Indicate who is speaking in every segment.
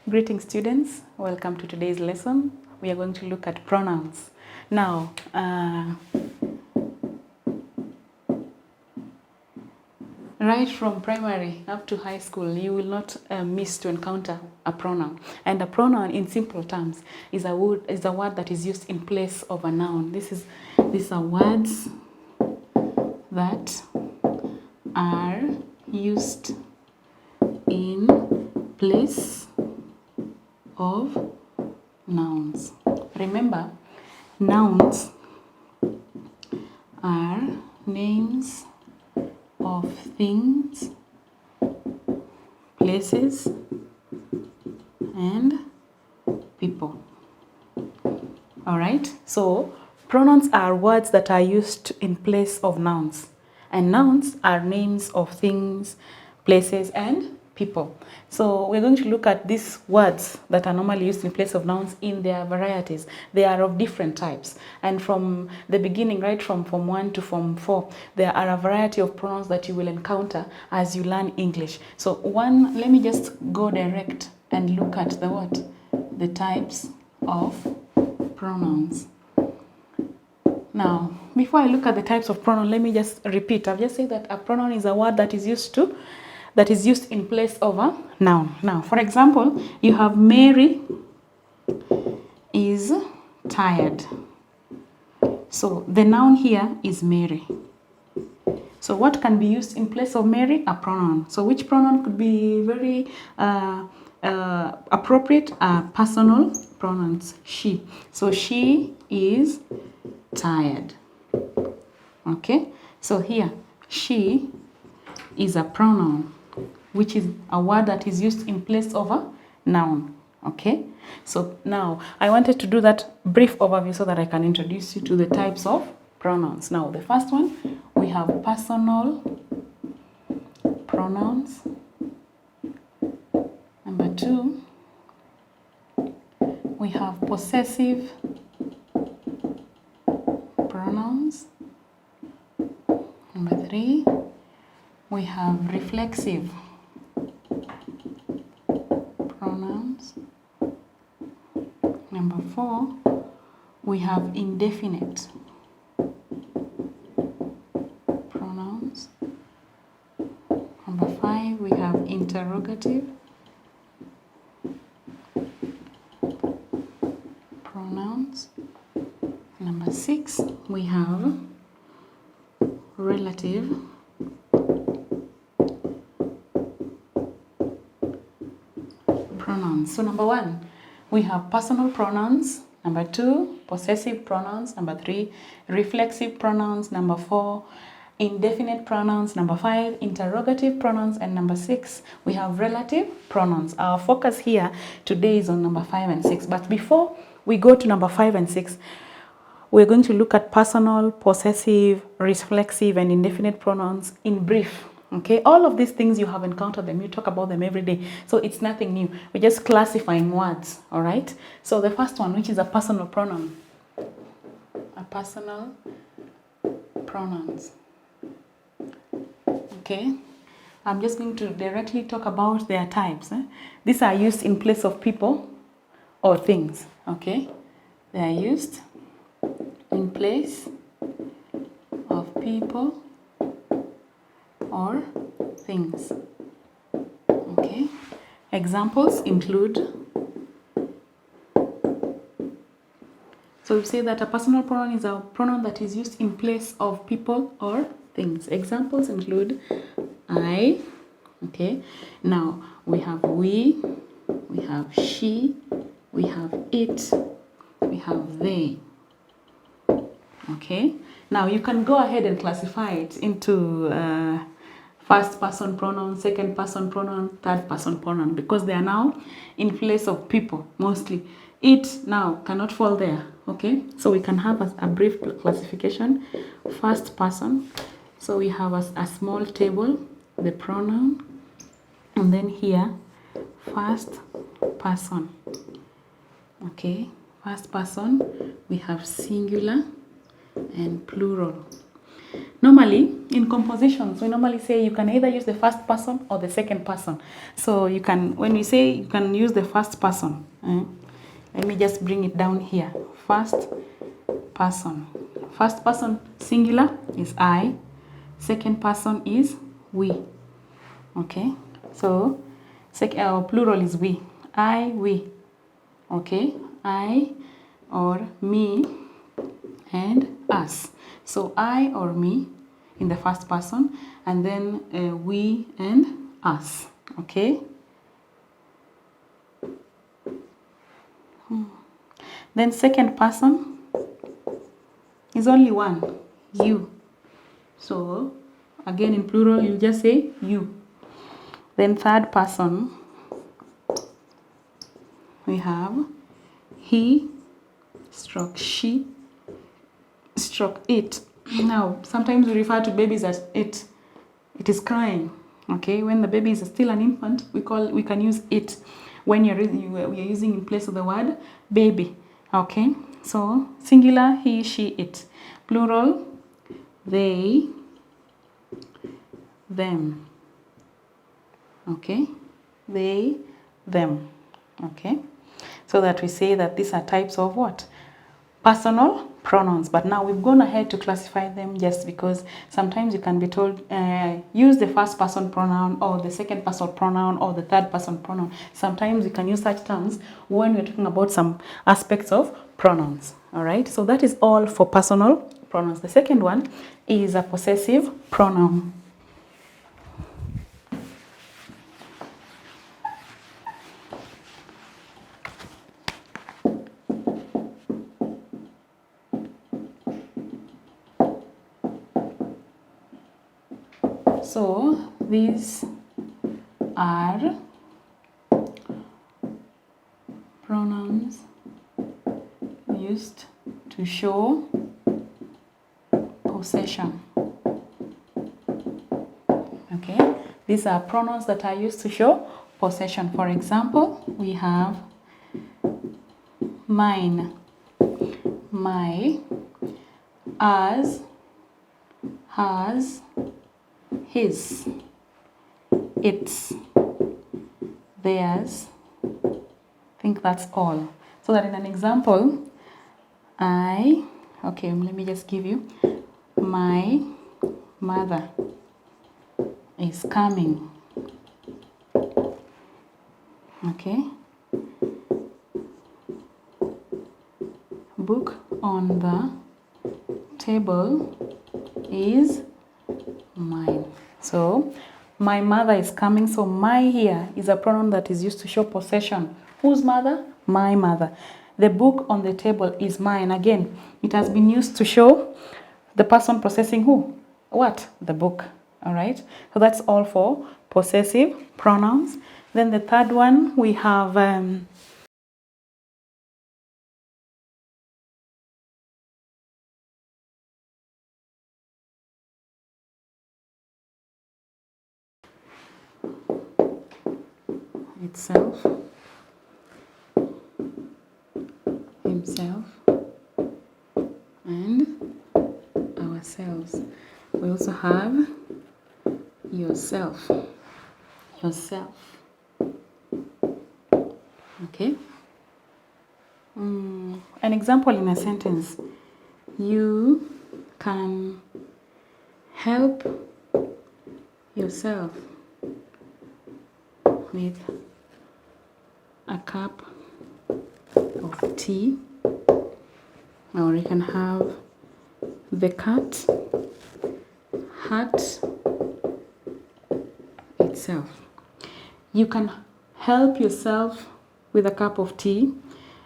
Speaker 1: Greetings students, welcome to today's lesson. We are going to look at pronouns. Now, right from primary up to high school, you will not miss to encounter a pronoun. And a pronoun, in simple terms, is a word that is used in place of a noun. These are words that are used in place of nouns. Remember, nouns are names of things, places, and people. All right, so pronouns are words that are used in place of nouns, and nouns are names of things, places, and people. So we're going to look at these words that are normally used in place of nouns in their varieties. They are of different types, and from the beginning, right from Form 1 to Form 4, there are a variety of pronouns that you will encounter as you learn English. So let me just go direct and look at the types of pronouns. Now, before I look at the types of pronoun, let me just repeat. I've just said that a pronoun is a word that is used in place of a noun. Now, for example, you have Mary is tired. So the noun here is Mary. So what can be used in place of Mary? A pronoun. So which pronoun could be very appropriate? Personal pronouns. She. So she is tired. Okay. So here, she is a pronoun, which is a word that is used in place of a noun. Okay. So now I wanted to do that brief overview so that I can introduce you to the types of pronouns. Now, the first one, we have personal pronouns. Number 2, we have possessive pronouns. Number 3, we have reflexive pronouns. Number 4, we have indefinite pronouns. Number 5, we have interrogative pronouns. Number 6, we have relative pronouns. So number 1, we have personal pronouns. Number 2, possessive pronouns. Number 3, reflexive pronouns. Number 4, indefinite pronouns. Number 5, interrogative pronouns. And number 6, we have relative pronouns. Our focus here today is on number 5 and 6. But before we go to number 5 and 6, we're going to look at personal, possessive, reflexive, and indefinite pronouns in brief. Okay, all of these things you have encountered them, you talk about them every day, so it's nothing new. We're just classifying words. All right, so the first one, which is a personal pronoun, a personal pronouns. Okay, I'm just going to directly talk about their types. These are used in place of people or things. Okay, they are used in place of people or things. Okay, examples include, so we say that a personal pronoun is a pronoun that is used in place of people or things. Examples include I. Okay, now we have we have she, we have it, we have they. Okay, now you can go ahead and classify it into first person pronoun, second person pronoun, third person pronoun, because they are now in place of people mostly. It now cannot fall there. Okay, so we can have a brief classification. First person, so we have a small table, the pronoun, and then here first person. Okay, first person, we have singular and plural. Normally, in compositions, we normally say you can either use the first person or the second person. So you can, when we say you can use the first person, let me just bring it down here. First person. First person singular is I. Second person is we. Okay, so plural is we. I, we. Okay, I or me and us. So I or me in the first person, and then we and us. Okay. Then second person is only one, you. So again in plural you just say you. Then third person we have he stroke she stroke it. Now sometimes we refer to babies as it. It is crying. Okay, when the baby is still an infant, we can use it when we are using in place of the word baby. Okay, so singular he, she, it. Plural they, them. Okay, they, them. Okay, so that we say that these are types of what? Personal pronouns. But now we've gone ahead to classify them just because sometimes you can be told use the first person pronoun or the second person pronoun or the third person pronoun. Sometimes you can use such terms when we're talking about some aspects of pronouns. All right, so that is all for personal pronouns. The second one is a possessive pronoun. So these are pronouns used to show possession. Okay, these are pronouns that are used to show possession. For example, we have mine, my, ours, hers, his, its, theirs. I think that's all. So that in an example, okay, let me just give you, my mother is coming. Okay. Book on the table is mine. So my mother is coming. So my here is a pronoun that is used to show possession. Whose mother? My mother. The book on the table is mine. Again, it has been used to show the person possessing who? What? The book. All right. So that's all for possessive pronouns. Then the third one we have itself, himself, and ourselves. We also have yourself, yourself. Okay. An example in a sentence: you can help yourself with a cup of tea, or you can have the cat hurt itself. You can help yourself with a cup of tea,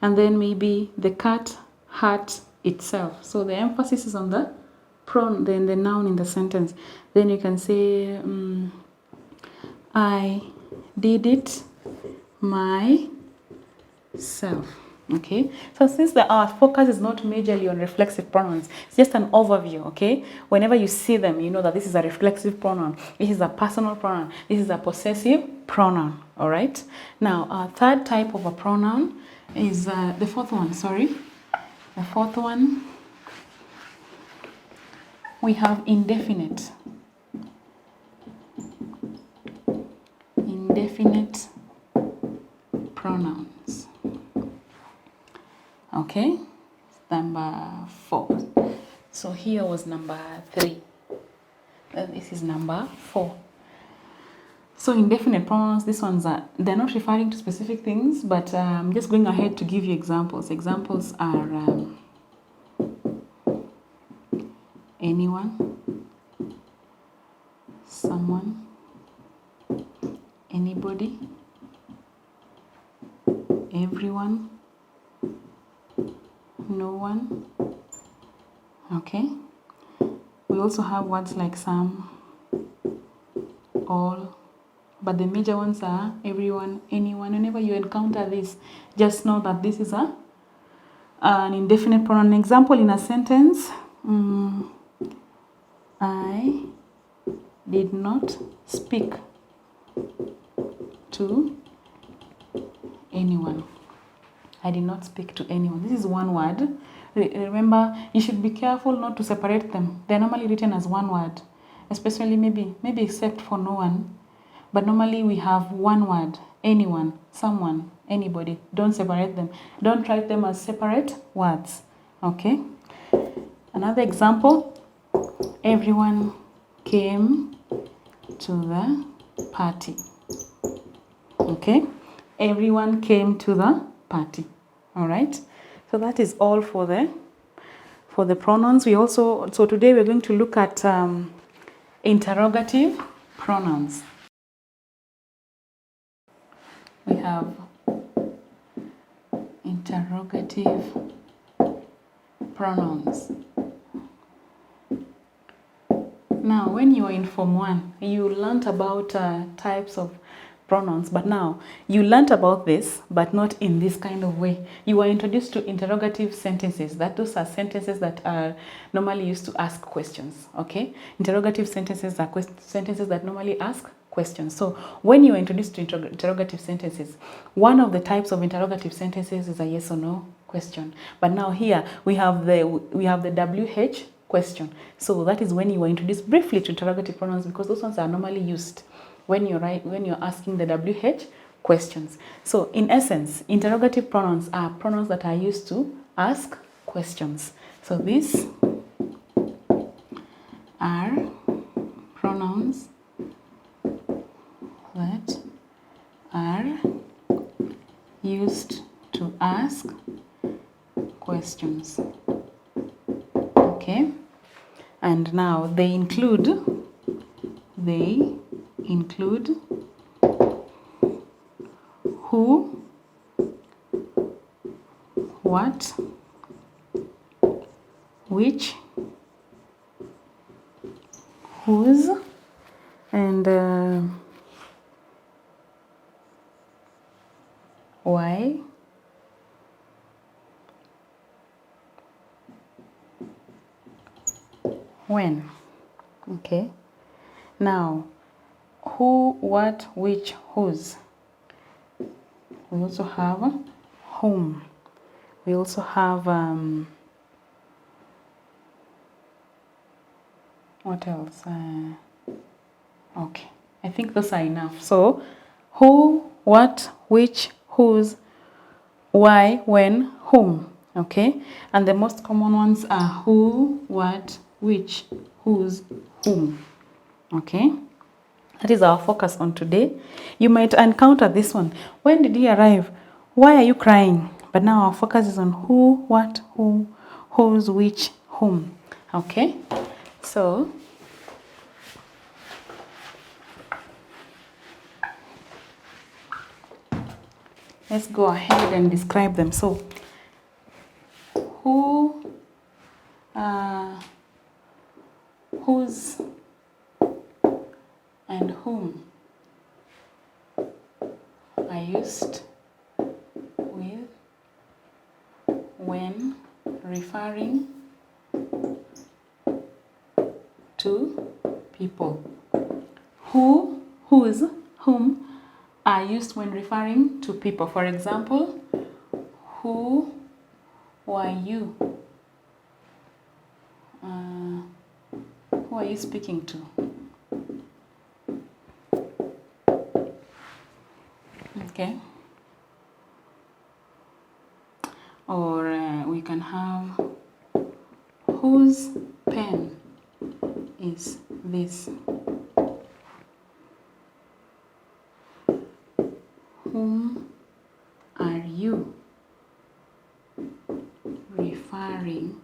Speaker 1: and then maybe the cat hurt itself. So the emphasis is on the pronoun, then the noun in the sentence. Then you can say, I did it myself. Okay, so since our focus is not majorly on reflexive pronouns, it's just an overview. Okay, whenever you see them, you know that this is a reflexive pronoun, this is a personal pronoun, this is a possessive pronoun. All right, now our third type of a pronoun is the fourth one we have indefinite. Indefinite pronouns. Okay, number 4. So here was number 3. This is number 4. So indefinite pronouns, these ones they're not referring to specific things, but I'm just going ahead to give you examples. Examples are anyone, someone, anybody, everyone, no one. Okay. We also have words like some, all, but the major ones are everyone, anyone. Whenever you encounter this, just know that this is an indefinite pronoun. An example in a sentence, I did not speak to anyone. I did not speak to anyone. This is one word. Remember, you should be careful not to separate them. They're normally written as one word, especially maybe except for no one. But normally we have one word, anyone, someone, anybody. Don't separate them. Don't write them as separate words. Okay? Another example, everyone came to the party. Okay? Everyone came to the party. All right? So that is all for the pronouns. So today we're going to look at interrogative pronouns. We have interrogative pronouns. Now, when you are in Form 1, you learnt about types of pronouns, but now you learnt about this, but not in this kind of way. You were introduced to interrogative sentences. Those are sentences that are normally used to ask questions. Okay, interrogative sentences are sentences that normally ask questions. So when you are introduced to interrogative sentences, one of the types of interrogative sentences is a yes or no question. But now here we have the WH question. So that is when you were introduced briefly to interrogative pronouns, because those ones are normally used when you're asking the WH questions. So in essence, interrogative pronouns are pronouns that are used to ask questions. So these are pronouns that are used to ask questions. Okay? And now they include who, what, which, whose, and why, when. Okay. Now, who, what, which, whose. We also have whom. We also have what else? Okay, I think those are enough. So, who, what, which, whose, why, when, whom. Okay, and the most common ones are who, what, which, whose, whom. Okay, that is our focus on today. You might encounter this one. When did he arrive? Why are you crying? But now our focus is on who, what, who, whose, which, whom. Okay, so let's go ahead and describe them. So who, whose, and whom are used with when referring to people. Who, whose, whom are used when referring to people. For example, who are you? Who are you speaking to? Okay. Or we can have, whose pen is this? Whom are you referring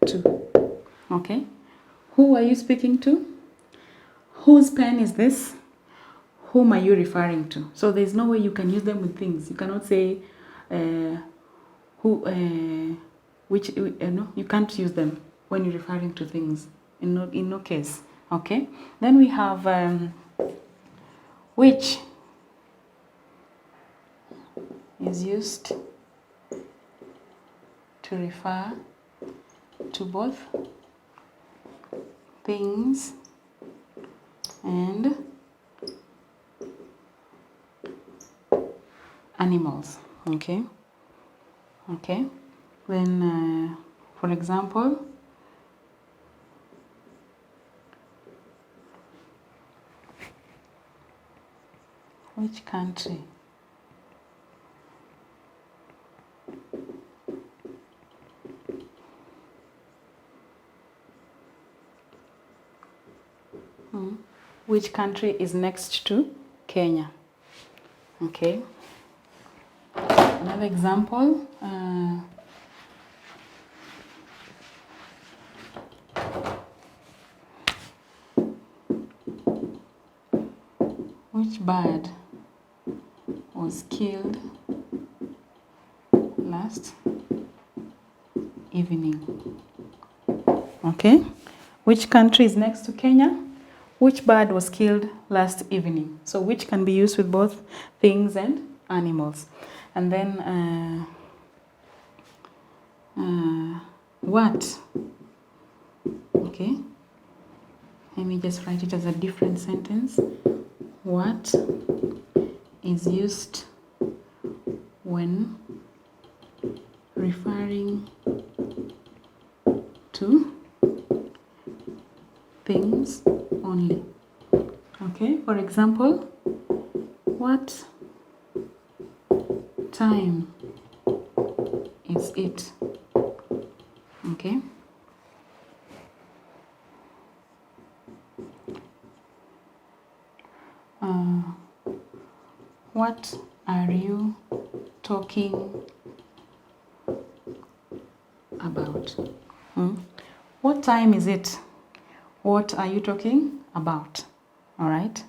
Speaker 1: to? Okay. Who are you speaking to? Whose pen is this? Whom are you referring to? So there's no way you can use them with things. You cannot say which, no, you can't use them when you're referring to things. In no case. Okay. Then we have which is used to refer to both things and animals. Okay. Okay. Then, for example, which country which country is next to Kenya? Okay. Another example, which bird was killed last evening? Okay. Which country is next to Kenya? Which bird was killed last evening? So which can be used with both things and animals. And then what? Okay. Let me just write it as a different sentence. What is used when referring to things only? Okay, for example, what time is it? Okay. What are you talking about? What time is it? What are you talking about? All right.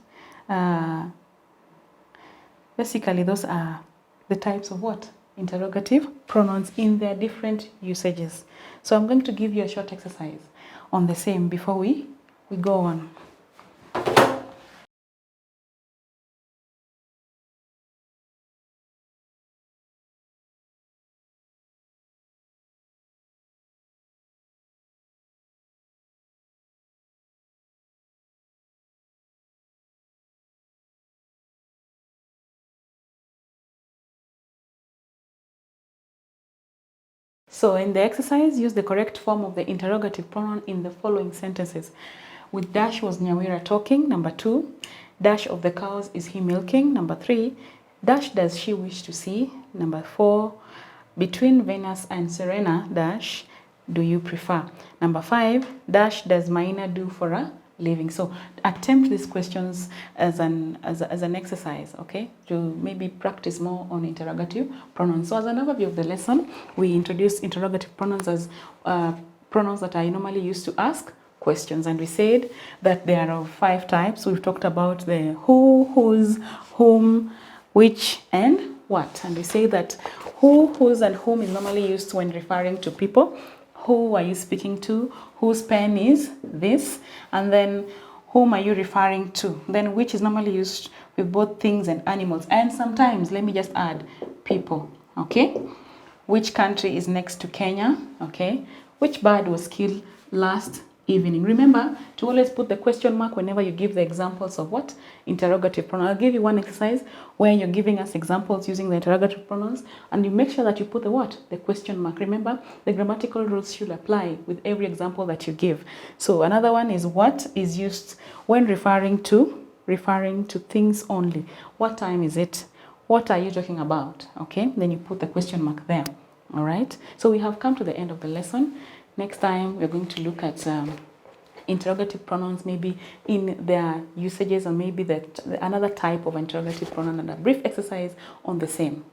Speaker 1: Basically, those are the types of what? Interrogative pronouns in their different usages. So I'm going to give you a short exercise on the same before we go on. So in the exercise, use the correct form of the interrogative pronoun in the following sentences. With dash was Nyawira talking? Number 2. Dash of the cows is he milking? Number 3. Dash does she wish to see? Number 4. Between Venus and Serena, dash do you prefer? Number 5. Dash does Maina do for a living? So attempt these questions as an exercise, okay, to maybe practice more on interrogative pronouns. So as an overview of the lesson, we introduced interrogative pronouns as pronouns that are normally used to ask questions, and we said that there are of 5 types. We've talked about the who, whose, whom, which, and what. And we say that who, whose, and whom is normally used when referring to people. Who are you speaking to? Whose pen is this? And then whom are you referring to? Then which is normally used with both things and animals. And sometimes, let me just add, people. Okay? Which country is next to Kenya? Okay? Which bird was killed last evening. Remember to always put the question mark whenever you give the examples of what? Interrogative pronoun. I'll give you one exercise where you're giving us examples using the interrogative pronouns, and you make sure that you put the what? The question mark. Remember, the grammatical rules should apply with every example that you give. So another one is what is used when referring to things only. What time is it? What are you talking about? Okay, then you put the question mark there. All right, so we have come to the end of the lesson. Next time we're going to look at interrogative pronouns, maybe in their usages, or maybe another type of interrogative pronoun, and a brief exercise on the same.